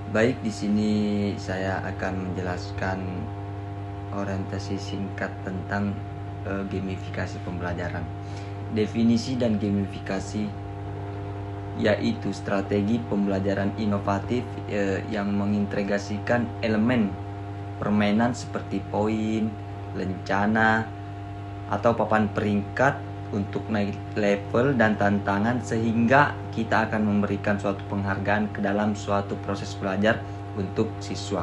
Baik, di sini saya akan menjelaskan orientasi singkat tentang gamifikasi pembelajaran. Definisi dan gamifikasi yaitu strategi pembelajaran inovatif yang mengintegrasikan elemen permainan seperti poin, lencana, atau papan peringkat untuk naik level dan tantangan, sehingga kita akan memberikan suatu penghargaan ke dalam suatu proses belajar untuk siswa.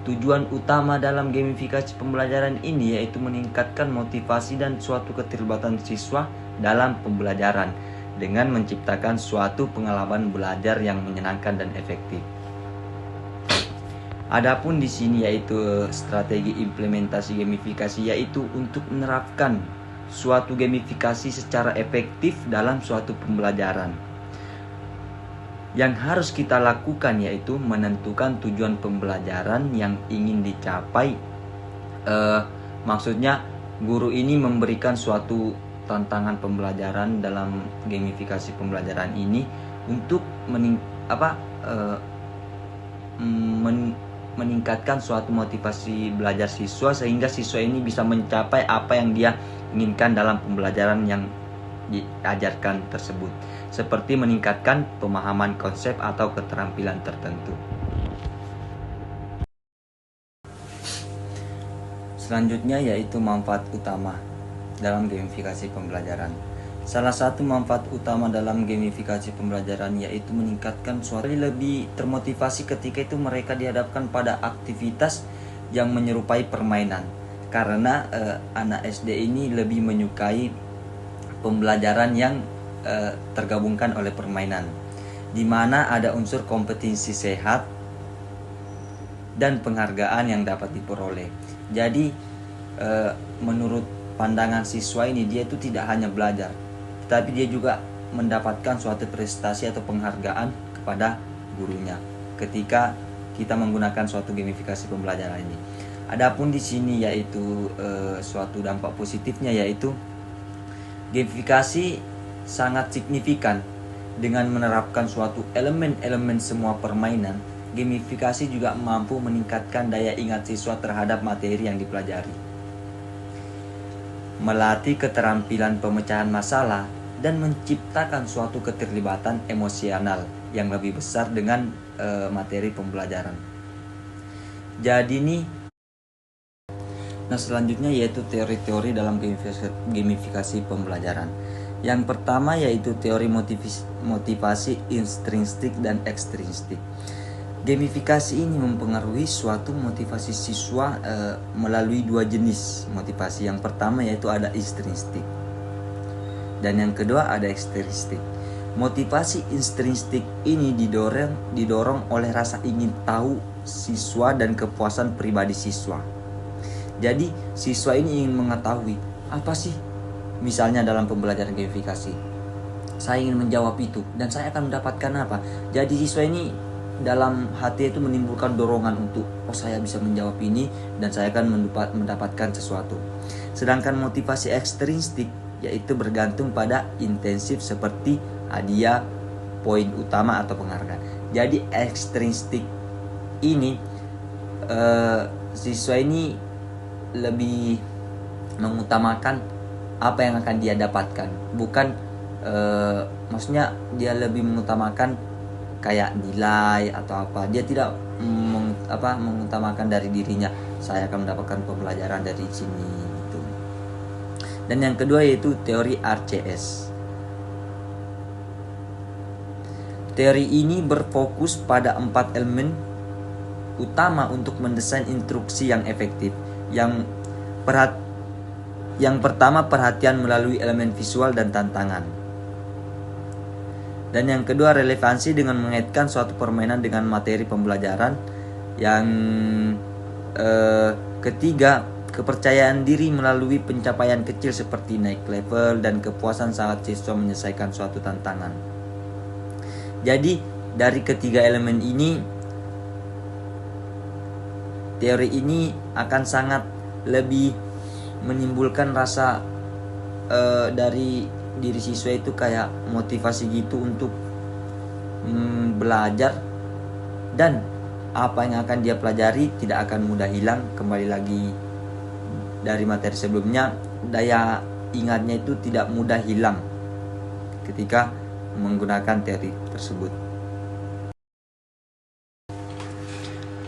Tujuan utama dalam gamifikasi pembelajaran ini yaitu meningkatkan motivasi dan suatu keterlibatan siswa dalam pembelajaran dengan menciptakan suatu pengalaman belajar yang menyenangkan dan efektif. Adapun di sini yaitu strategi implementasi gamifikasi, yaitu untuk menerapkan suatu gamifikasi secara efektif dalam suatu pembelajaran. Yang harus kita lakukan yaitu menentukan tujuan pembelajaran yang ingin dicapai. Maksudnya guru ini memberikan suatu tantangan pembelajaran dalam gamifikasi pembelajaran ini untuk meningkatkan suatu motivasi belajar siswa, sehingga siswa ini bisa mencapai apa yang dia inginkan dalam pembelajaran yang diajarkan tersebut, seperti meningkatkan pemahaman konsep atau keterampilan tertentu. Selanjutnya yaitu manfaat utama dalam gamifikasi pembelajaran. Salah satu manfaat utama dalam gamifikasi pembelajaran yaitu meningkatkan suatu lebih termotivasi ketika itu mereka dihadapkan pada aktivitas yang menyerupai permainan. Karena anak SD ini lebih menyukai pembelajaran yang tergabungkan oleh permainan, di mana ada unsur kompetisi sehat dan penghargaan yang dapat diperoleh. Jadi menurut pandangan siswa ini, dia itu tidak hanya belajar, tetapi dia juga mendapatkan suatu prestasi atau penghargaan kepada gurunya ketika kita menggunakan suatu gamifikasi pembelajaran ini. Adapun di sini yaitu suatu dampak positifnya, yaitu gamifikasi sangat signifikan dengan menerapkan suatu elemen-elemen semua permainan. Gamifikasi juga mampu meningkatkan daya ingat siswa terhadap materi yang dipelajari, melatih keterampilan pemecahan masalah, dan menciptakan suatu keterlibatan emosional yang lebih besar dengan materi pembelajaran. Jadi ini, nah selanjutnya yaitu teori-teori dalam gamifikasi pembelajaran. Yang pertama yaitu teori motivasi intrinsik dan ekstrinsik. Gamifikasi ini mempengaruhi suatu motivasi siswa melalui dua jenis motivasi. Yang pertama yaitu ada intrinsik, dan yang kedua ada ekstrinsik. Motivasi intrinsik ini didorong oleh rasa ingin tahu siswa dan kepuasan pribadi siswa. Jadi siswa ini ingin mengetahui apa sih, misalnya dalam pembelajaran gamifikasi, saya ingin menjawab itu dan saya akan mendapatkan apa. Jadi siswa ini dalam hati itu menimbulkan dorongan untuk saya bisa menjawab ini dan saya akan mendapatkan sesuatu. Sedangkan motivasi ekstrinsik yaitu bergantung pada intensif seperti hadiah, poin utama atau penghargaan. Jadi ekstrinsik ini siswa ini lebih mengutamakan apa yang akan dia dapatkan, bukan maksudnya dia lebih mengutamakan kayak nilai atau apa. Dia tidak mengutamakan dari dirinya, saya akan mendapatkan pembelajaran dari sini gitu. Dan yang kedua yaitu teori RCS. Teori ini berfokus pada 4 elemen utama untuk mendesain instruksi yang efektif. Yang pertama, perhatian melalui elemen visual dan tantangan. Dan yang kedua, relevansi dengan mengaitkan suatu permainan dengan materi pembelajaran. Yang ketiga, kepercayaan diri melalui pencapaian kecil seperti naik level dan kepuasan saat siswa menyelesaikan suatu tantangan. Jadi dari ketiga elemen ini, teori ini akan sangat lebih menimbulkan rasa dari diri siswa itu kayak motivasi gitu untuk belajar, dan apa yang akan dia pelajari tidak akan mudah hilang. Kembali lagi dari materi sebelumnya, daya ingatnya itu tidak mudah hilang ketika menggunakan teori tersebut.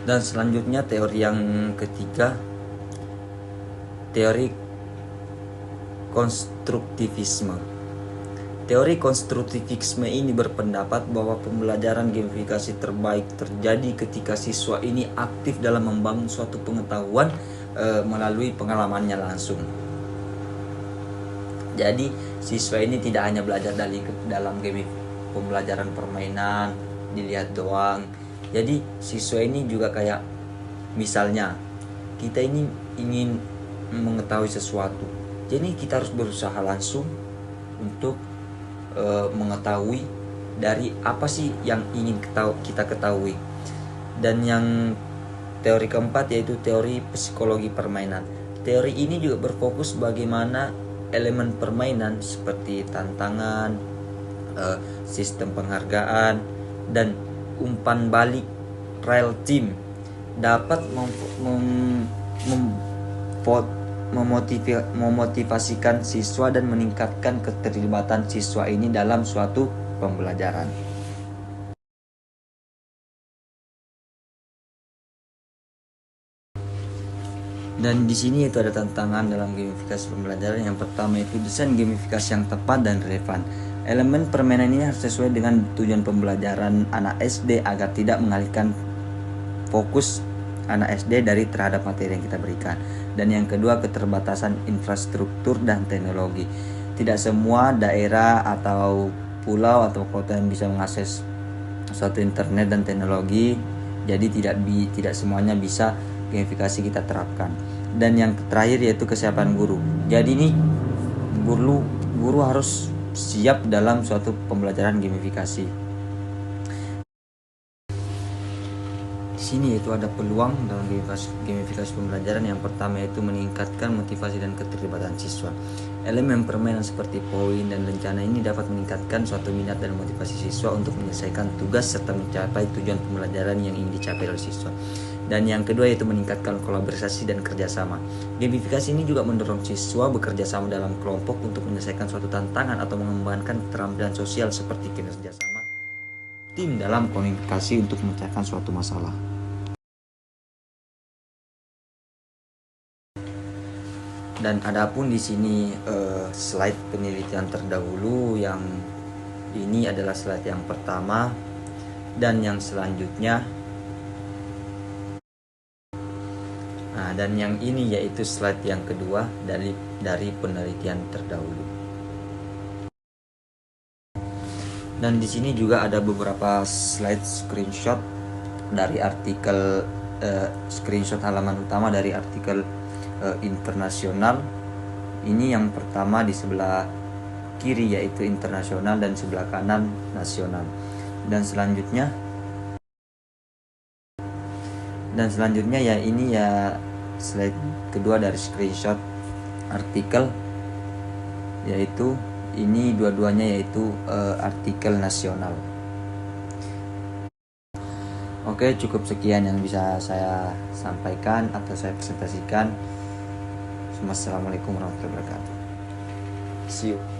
Dan selanjutnya teori yang ketiga, teori konstruktivisme. Teori konstruktivisme ini berpendapat bahwa pembelajaran gamifikasi terbaik terjadi ketika siswa ini aktif dalam membangun suatu pengetahuan melalui pengalamannya langsung. Jadi siswa ini tidak hanya belajar dalam pembelajaran permainan, dilihat doang. Jadi siswa ini juga kayak, misalnya kita ini ingin mengetahui sesuatu, jadi kita harus berusaha langsung untuk mengetahui dari apa sih yang ingin kita ketahui. Dan yang teori keempat yaitu teori psikologi permainan. Teori ini juga berfokus bagaimana elemen permainan seperti tantangan, sistem penghargaan, dan umpan balik real time dapat memotivasikan siswa dan meningkatkan keterlibatan siswa ini dalam suatu pembelajaran. Dan di sini itu ada tantangan dalam gamifikasi pembelajaran. Yang pertama itu desain gamifikasi yang tepat dan relevan. Elemen permainan ini harus sesuai dengan tujuan pembelajaran anak SD agar tidak mengalihkan fokus anak SD dari terhadap materi yang kita berikan. Dan yang kedua, keterbatasan infrastruktur dan teknologi. Tidak semua daerah atau pulau atau kota yang bisa mengakses suatu internet dan teknologi, jadi tidak semuanya bisa gamifikasi kita terapkan. Dan yang terakhir yaitu kesiapan guru. Jadi ini guru harus siap dalam suatu pembelajaran gamifikasi. Di sini itu ada peluang dalam gamifikasi pembelajaran. Yang pertama yaitu meningkatkan motivasi dan keterlibatan siswa. Elemen permainan seperti poin dan rencana ini dapat meningkatkan suatu minat dan motivasi siswa untuk menyelesaikan tugas serta mencapai tujuan pembelajaran yang ingin dicapai oleh siswa. Dan yang kedua yaitu meningkatkan kolaborasi dan kerjasama. Gamifikasi ini juga mendorong siswa bekerja sama dalam kelompok untuk menyelesaikan suatu tantangan atau mengembangkan keterampilan sosial seperti kinerja sama tim dalam komunikasi untuk memecahkan suatu masalah. Dan adapun di sini slide penelitian terdahulu, yang ini adalah slide yang pertama, dan yang selanjutnya, dan yang ini yaitu slide yang kedua dari penelitian terdahulu. Dan di sini juga ada beberapa slide screenshot dari artikel, screenshot halaman utama dari artikel internasional. Ini yang pertama di sebelah kiri yaitu internasional dan sebelah kanan nasional. Dan selanjutnya ya ini ya slide kedua dari screenshot artikel, yaitu ini dua-duanya yaitu artikel nasional. Oke, cukup sekian yang bisa saya sampaikan atau saya presentasikan. Assalamualaikum warahmatullahi wabarakatuh. See you.